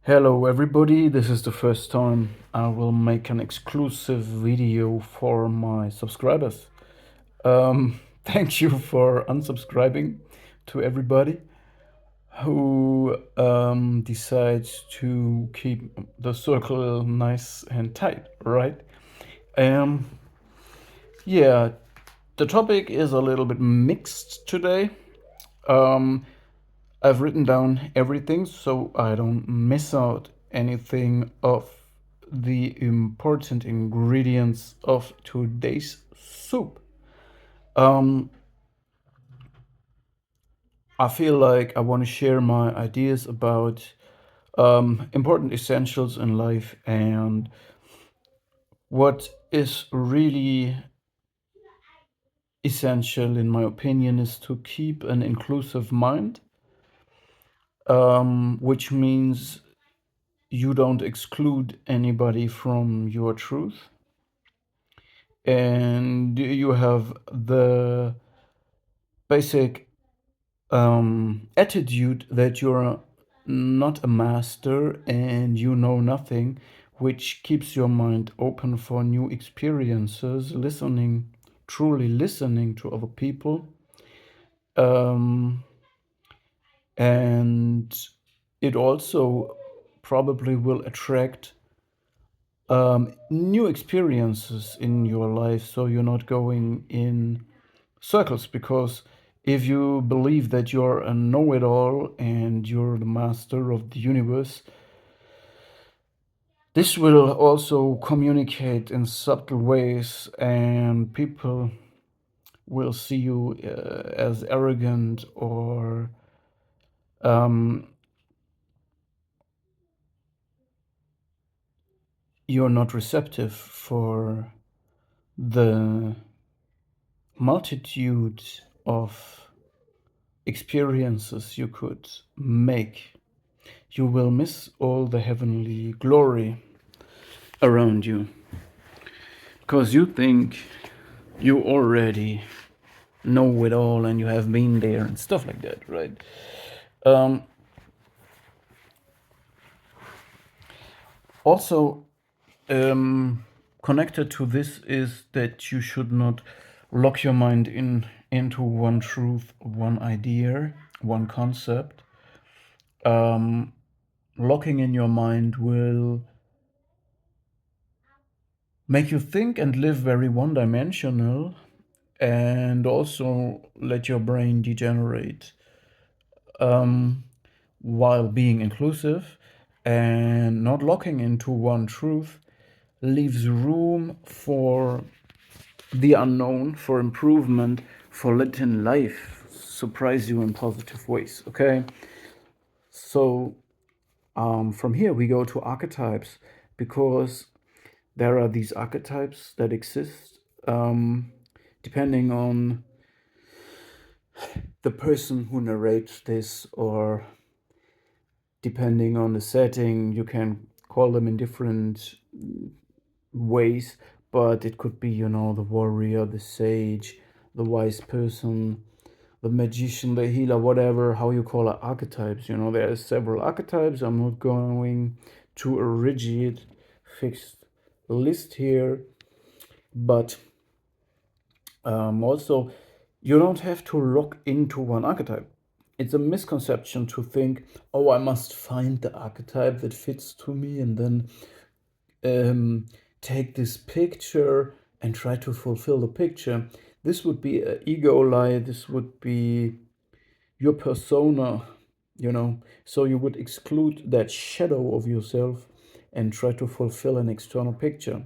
Hello everybody, this is the first time I will make an exclusive video for my subscribers. Thank you for unsubscribing to everybody who decides to keep the circle nice and tight, right? Um, yeah, the topic is a little bit mixed today. Um, I've written down everything so I don't miss out anything of the important ingredients of today's soup. Um, I feel like I want to share my ideas about important essentials in life, and what is really essential, in my opinion, is to keep an inclusive mind, which means you don't exclude anybody from your truth, and you have the basic attitude that you're not a master and you know nothing, which keeps your mind open for new experiences, listening, truly listening to other people. Um, and it also probably will attract new experiences in your life, so you're not going in circles. Because if you believe that you're a know-it-all and you're the master of the universe, this will also communicate in subtle ways, and people will see you as arrogant, or um, you're not receptive for the multitude of experiences you could make. You will miss all the heavenly glory around you because you think you already know it all and you have been there and stuff like that, right? Um, also, connected to this is that you should not lock your mind into one truth, one idea, one concept. Locking in your mind will make you think and live very one-dimensional, and also let your brain degenerate, while being inclusive and not locking into one truth leaves room for the unknown, for improvement, for letting life surprise you in positive ways. Okay, so from here we go to archetypes, because there are these archetypes that exist, depending on the person who narrates this, or depending on the setting. You can call them in different ways, but it could be, the warrior, the sage, the wise person, the magician, the healer, whatever, how you call it, archetypes. There are several archetypes. I'm not going to a rigid, fixed list here, but also, you don't have to lock into one archetype. It's a misconception to think, oh, I must find the archetype that fits to me and then take this picture and try to fulfill the picture. This would be an ego lie. This would be your persona, So you would exclude that shadow of yourself and try to fulfill an external picture.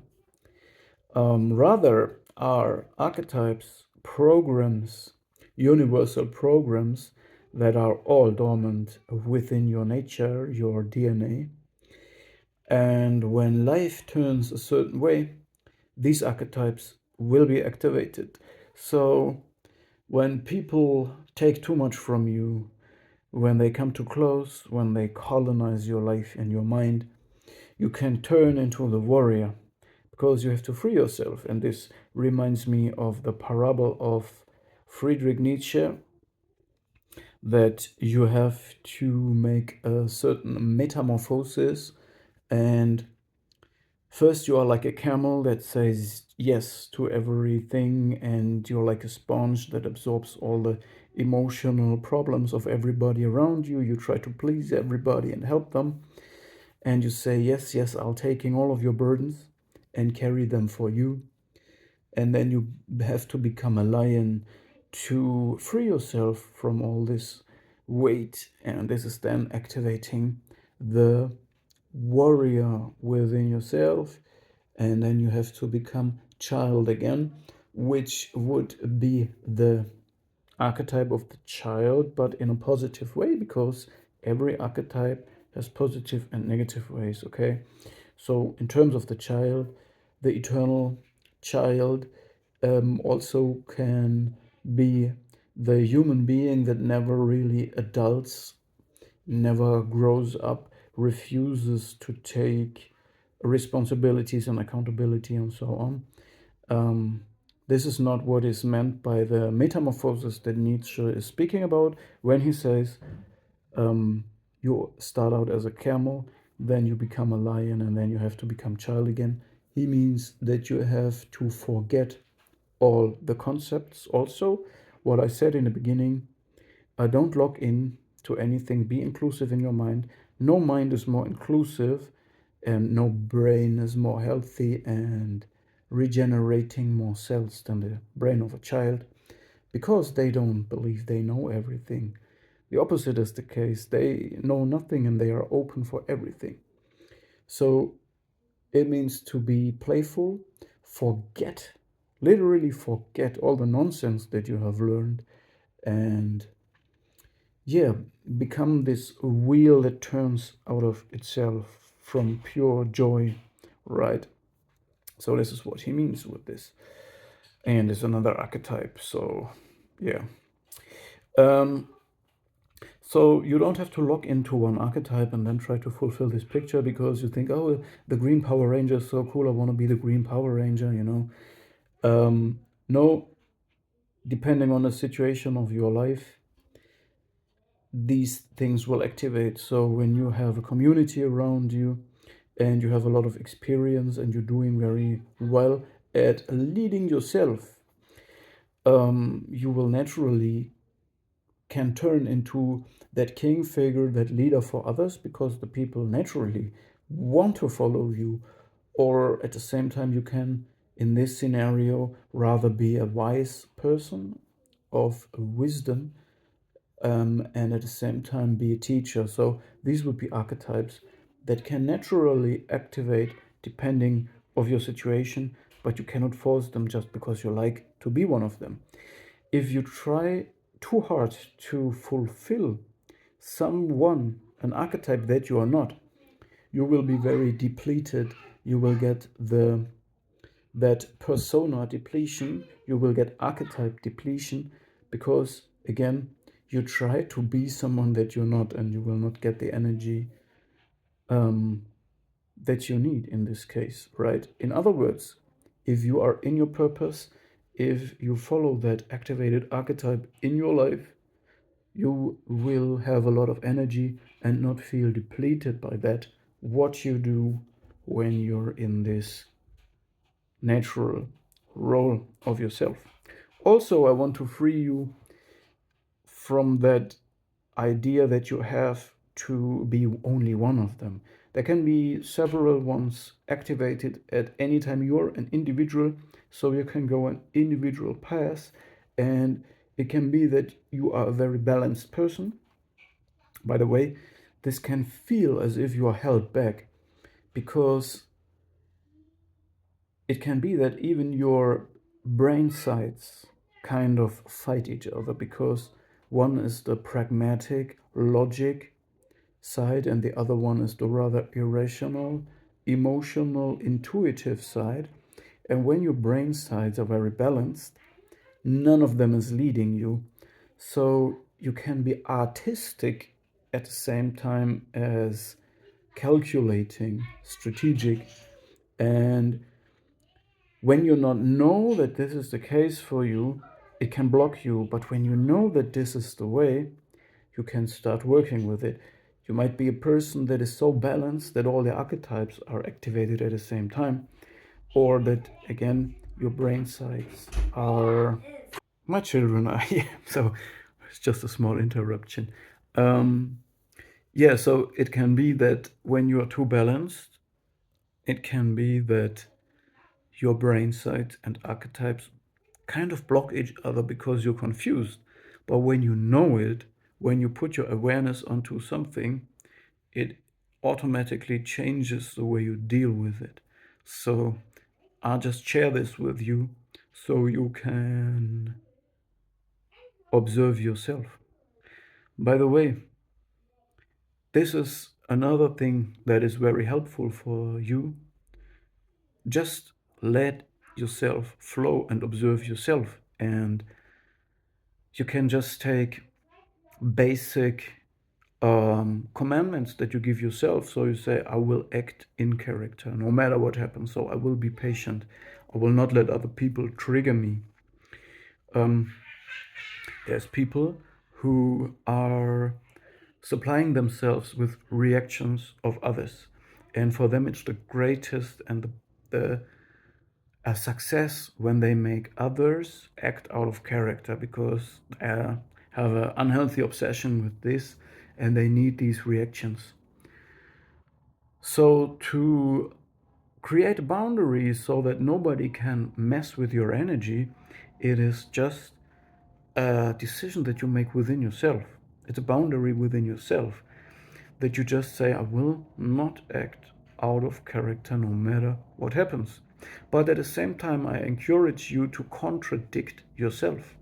Rather, are archetypes programs, universal programs that are all dormant within your nature, your DNA. And when life turns a certain way, these archetypes will be activated. So when people take too much from you, when they come too close, when they colonize your life and your mind, you can turn into the warrior, because you have to free yourself. And this reminds me of the parable of Friedrich Nietzsche, that you have to make a certain metamorphosis. And first you are like a camel that says yes to everything, and you're like a sponge that absorbs all the emotional problems of everybody around you. You try to please everybody and help them, and you say yes, yes, I'll taking all of your burdens and carry them for you. And then you have to become a lion to free yourself from all this weight, and this is then activating the warrior within yourself. And then you have to become child again, which would be the archetype of the child, but in a positive way, because every archetype has positive and negative ways. Okay, so in terms of the child, the eternal child also can be the human being that never really adults, never grows up, refuses to take responsibilities and accountability and so on. This is not what is meant by the metamorphosis that Nietzsche is speaking about when he says you start out as a camel, then you become a lion, and then you have to become child again. He means that you have to forget all the concepts. Also, what I said in the beginning, don't lock in to anything. Be inclusive in your mind. No mind is more inclusive, and no brain is more healthy and regenerating more cells than the brain of a child, because they don't believe they know everything. The opposite is the case. They know nothing and they are open for everything. So it means to be playful, forget, literally forget all the nonsense that you have learned, and yeah, become this wheel that turns out of itself from pure joy, right? So this is what he means with this. And it's another archetype. So yeah. Um, so you don't have to lock into one archetype and then try to fulfill this picture because you think, oh, the Green Power Ranger is so cool. I want to be the Green Power Ranger, you know. No, depending on the situation of your life, these things will activate. So when you have a community around you and you have a lot of experience and you're doing very well at leading yourself, you will naturally can turn into that king figure, that leader for others, because the people naturally want to follow you. Or at the same time, you can, in this scenario, rather be a wise person of wisdom, and at the same time be a teacher. So these would be archetypes that can naturally activate depending of your situation, but you cannot force them just because you like to be one of them. If you try too hard to fulfill an archetype that you are not, you will be very depleted. You will get that persona depletion. You will get archetype depletion, because again, you try to be someone that you're not, and you will not get the energy that you need in this case, right? In other words, if you are in your purpose, if you follow that activated archetype in your life, you will have a lot of energy and not feel depleted by that, what you do when you're in this natural role of yourself. Also, I want to free you from that idea that you have to be only one of them. There can be several ones activated at any time. You're an individual, so you can go an individual path, and it can be that you are a very balanced person. By the way, this can feel as if you are held back, because it can be that even your brain sides kind of fight each other, because one is the pragmatic logic side and the other one is the rather irrational, emotional, intuitive side. And when your brain sides are very balanced, none of them is leading you. So you can be artistic at the same time as calculating, strategic. And when you not know that this is the case for you, it can block you. But when you know that this is the way, you can start working with it. You might be a person that is so balanced that all the archetypes are activated at the same time, or that again your brain sites are. My children are here, so it's just a small interruption. Um, yeah, so it can be that when you are too balanced, it can be that your brain sites and archetypes kind of block each other because you're confused. But when you know it, when you put your awareness onto something, it automatically changes the way you deal with it. So I'll just share this with you so you can observe yourself. By the way, this is another thing that is very helpful for you. Just let yourself flow and observe yourself. And you can just take basic commandments that you give yourself. So you say, I will act in character no matter what happens. So I will be patient. I will not let other people trigger me. There's people who are supplying themselves with reactions of others. And for them, it's the greatest and a success when they make others act out of character, because they have an unhealthy obsession with this and they need these reactions. So to create boundaries so that nobody can mess with your energy, it is just a decision that you make within yourself. It's a boundary within yourself that you just say, I will not act out of character no matter what happens. But at the same time, I encourage you to contradict yourself.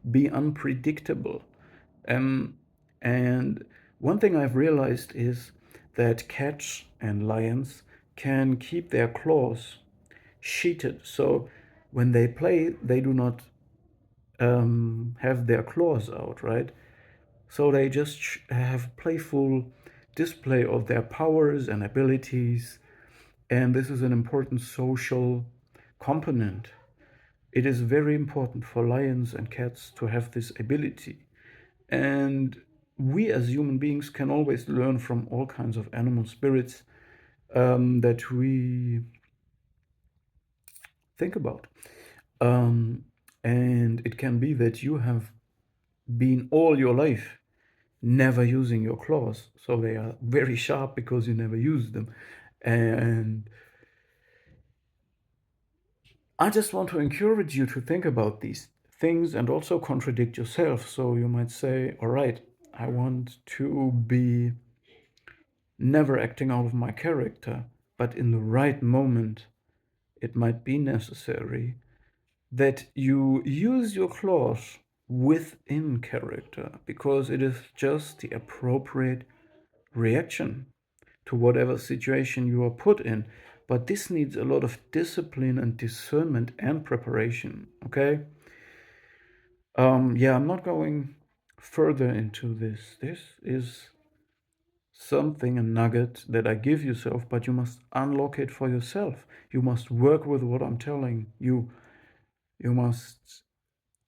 Be unpredictable. And one thing I've realized is that cats and lions can keep their claws sheeted. So when they play, they do not have their claws out, right? So they just have playful display of their powers and abilities. And this is an important social component. It is very important for lions and cats to have this ability. And we as human beings can always learn from all kinds of animal spirits that we think about. And it can be that you have been all your life never using your claws, so they are very sharp because you never use them. And I just want to encourage you to think about these things and also contradict yourself. So you might say, all right, I want to be never acting out of my character, but in the right moment it might be necessary that you use your claws within character, because it is just the appropriate reaction to whatever situation you are put in. But this needs a lot of discipline and discernment and preparation. Okay. Yeah, I'm not going further into this. This is something, a nugget that I give yourself, but you must unlock it for yourself. You must work with what I'm telling you. You must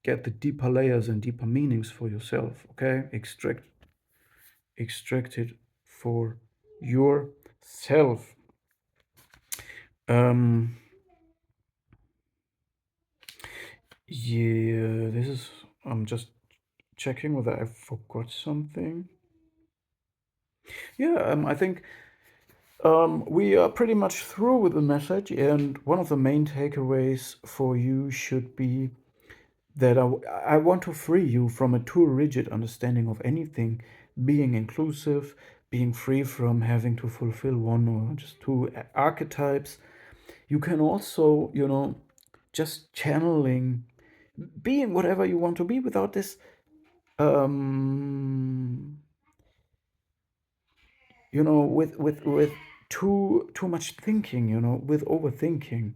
get the deeper layers and deeper meanings for yourself. Okay. Extract it for yourself. Um, yeah, this is. I'm just checking whether I forgot something. Yeah, I think we are pretty much through with the message, and one of the main takeaways for you should be that I want to free you from a too rigid understanding of anything, being inclusive, being free from having to fulfill one or just two archetypes. You can also, just channeling, being whatever you want to be without this, um, with too much thinking, with overthinking.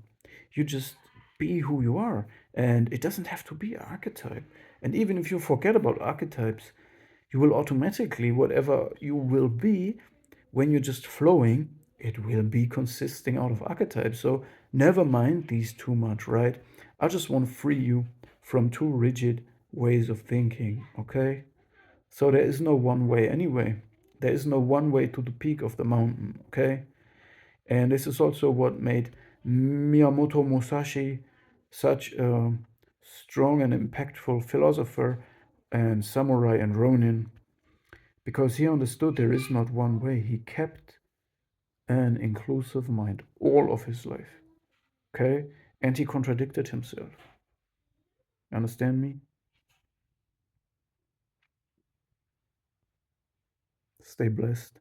You just be who you are, and it doesn't have to be an archetype. And even if you forget about archetypes, you will automatically, whatever you will be, when you're just flowing, it will be consisting out of archetypes. So never mind these too much, right? I just want to free you from too rigid ways of thinking, okay? So there is no one way anyway. There is no one way to the peak of the mountain, okay? And this is also what made Miyamoto Musashi such a strong and impactful philosopher and samurai and ronin, because he understood there is not one way. He kept an inclusive mind all of his life, okay? And he contradicted himself. Understand me? Stay blessed.